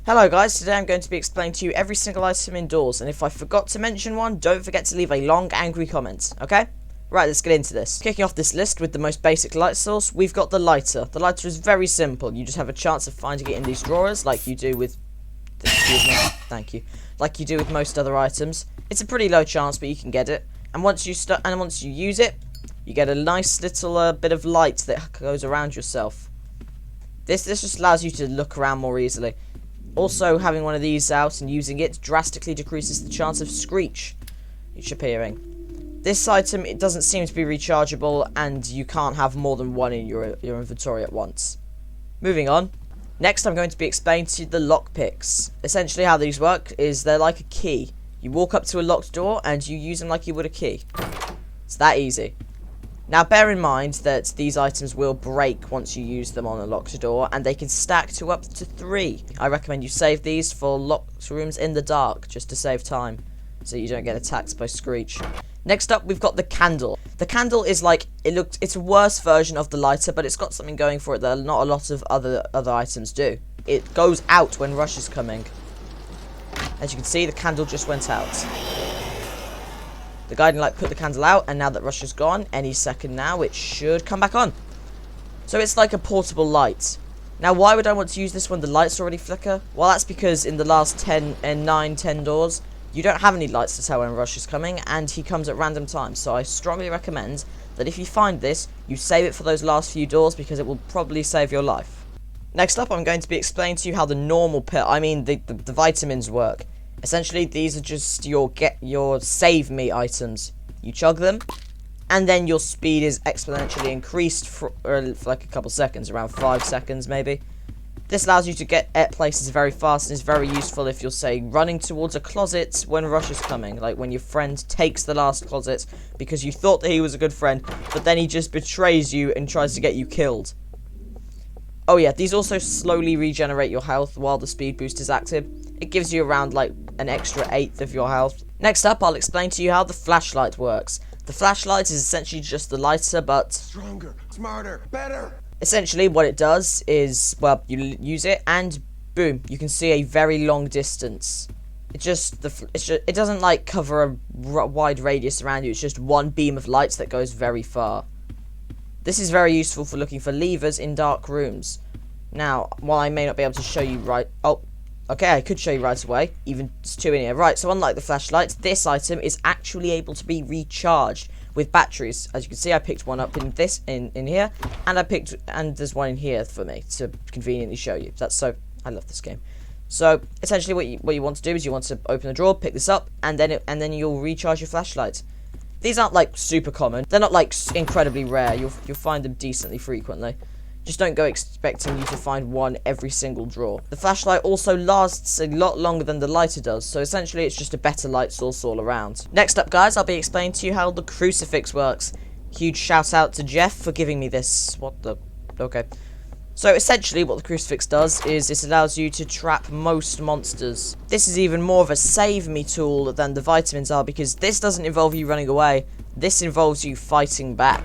Hello guys, today I'm going to be explaining to you every single item indoors, and if I forgot to mention one, don't forget to leave a long angry comment, okay? Right, let's get into this. Kicking off this list with the most basic light source, we've got the lighter. The lighter is very simple. You just have a chance of finding it in these drawers like you do with... Excuse me, thank you. Like you do with most other items. It's a pretty low chance, but you can get it. And once you use it, you get a nice little bit of light that goes around yourself. This just allows you to look around more easily. Also, having one of these out and using it drastically decreases the chance of screech appearing. This item, it doesn't seem to be rechargeable, and you can't have more than one in your inventory at once. Moving on. Next, I'm going to be explaining to you the lockpicks. Essentially, how these work is they're like a key. You walk up to a locked door, and you use them like you would a key. It's that easy. Now, bear in mind that these items will break once you use them on a locked door, and they can stack to up to 3. I recommend you save these for locked rooms in the dark, just to save time, so you don't get attacked by screech. Next up, we've got the candle. The candle is like, it's a worse version of the lighter, but it's got something going for it that not a lot of other items do. It goes out when rush is coming. As you can see, the candle just went out. The guiding light put the candle out, and now that rush is gone, any second now, it should come back on. So it's like a portable light. Now, why would I want to use this when the lights already flicker? Well, that's because in the last 10 doors, you don't have any lights to tell when rush is coming, and he comes at random times. So I strongly recommend that if you find this, you save it for those last few doors, because it will probably save your life. Next up, I'm going to be explaining to you how the normal the vitamins work. Essentially, these are just your save me items. You chug them, and then your speed is exponentially increased for like a couple seconds, around 5 seconds maybe. This allows you to get at places very fast, and is very useful if you're, say, running towards a closet when rush is coming. Like when your friend takes the last closet because you thought that he was a good friend, but then he just betrays you and tries to get you killed. Oh yeah, these also slowly regenerate your health while the speed boost is active. It gives you around like an extra 1/8 of your health. Next up, I'll explain to you how the flashlight works. The flashlight is essentially just the lighter, but stronger, smarter, better. Essentially, what it does is, well, you use it, and boom, you can see a very long distance. It doesn't like cover a wide radius around you. It's just one beam of light that goes very far. This is very useful for looking for levers in dark rooms. Now, while I may not be able to show you okay, I could show you right away. Even it's 2 in here. Right, so unlike the flashlights, this item is actually able to be recharged with batteries. As you can see, I picked one up in here, and there's one in here for me to conveniently show you. I love this game. So essentially, what you want to do is you want to open the drawer, pick this up, and then you'll recharge your flashlight. These aren't like super common. They're not like incredibly rare. You'll find them decently frequently. Just don't go expecting you to find one every single drawer. The flashlight also lasts a lot longer than the lighter does, so essentially it's just a better light source all around. Next up, guys, I'll be explaining to you how the Crucifix works. Huge shout out to Jeff for giving me this. Okay. So essentially what the Crucifix does is it allows you to trap most monsters. This is even more of a save me tool than the vitamins are, because this doesn't involve you running away. This involves you fighting back.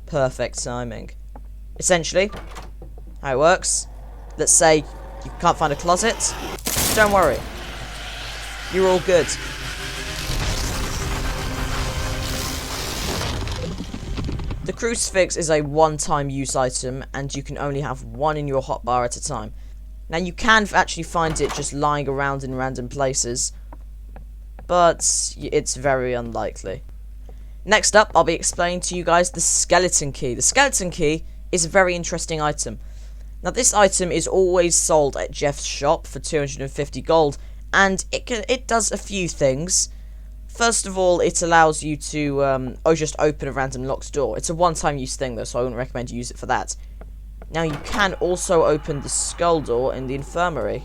Perfect timing. Essentially, how it works, let's say you can't find a closet. Don't worry. You're all good. The Crucifix is a one-time use item, and you can only have one in your hotbar at a time. Now, you can actually find it just lying around in random places, but it's very unlikely. Next up, I'll be explaining to you guys the skeleton key. The skeleton key is a very interesting item. Now, this item is always sold at Jeff's shop for 250 gold, and it does a few things. First of all, it allows you to just open a random locked door. It's a one-time use thing though, so I wouldn't recommend you use it for that. Now, you can also open the skull door in the infirmary.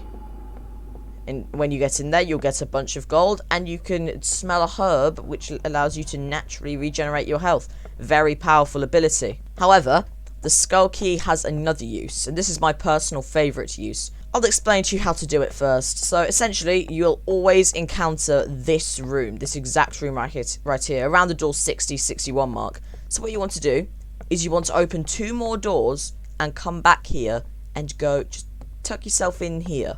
And when you get in there, you'll get a bunch of gold, and you can smell a herb, which allows you to naturally regenerate your health. Very powerful ability. However, the skull key has another use, and this is my personal favourite use. I'll explain to you how to do it first. So essentially, you'll always encounter this room, this exact room right here, around the door 60-61 mark. So what you want to do is you want to open 2 more doors and come back here and go just tuck yourself in here.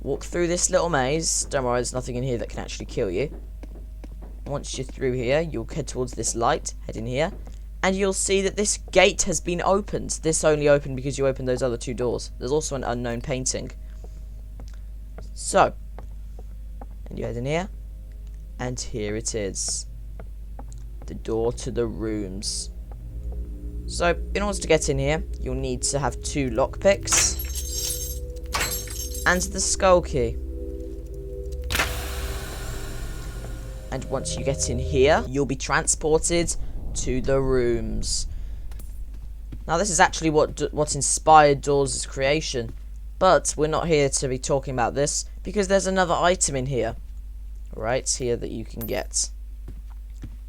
Walk through this little maze. Don't worry, there's nothing in here that can actually kill you. Once you're through here, you'll head towards this light. Head in here. And you'll see that this gate has been opened. This only opened because you opened those other 2 doors. There's also an unknown painting. So, and you head in here. And here it is. The door to the rooms. So, in order to get in here, you'll need to have 2 lockpicks. And the skull key. And once you get in here, you'll be transported to the rooms. Now, this is actually what inspired Dawes' creation. But we're not here to be talking about this, because there's another item in here. Right here that you can get.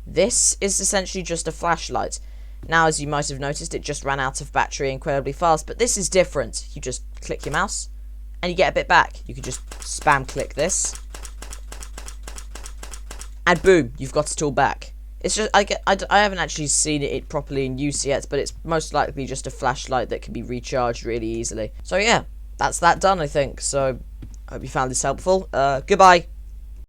This is essentially just a flashlight. Now, as you might have noticed, it just ran out of battery incredibly fast. But this is different. You just click your mouse, and you get a bit back. You can just spam click this. And boom, you've got it all back. It's just, I haven't actually seen it properly in use yet, but it's most likely just a flashlight that can be recharged really easily. So yeah, that's that done, I think. So, I hope you found this helpful. Goodbye.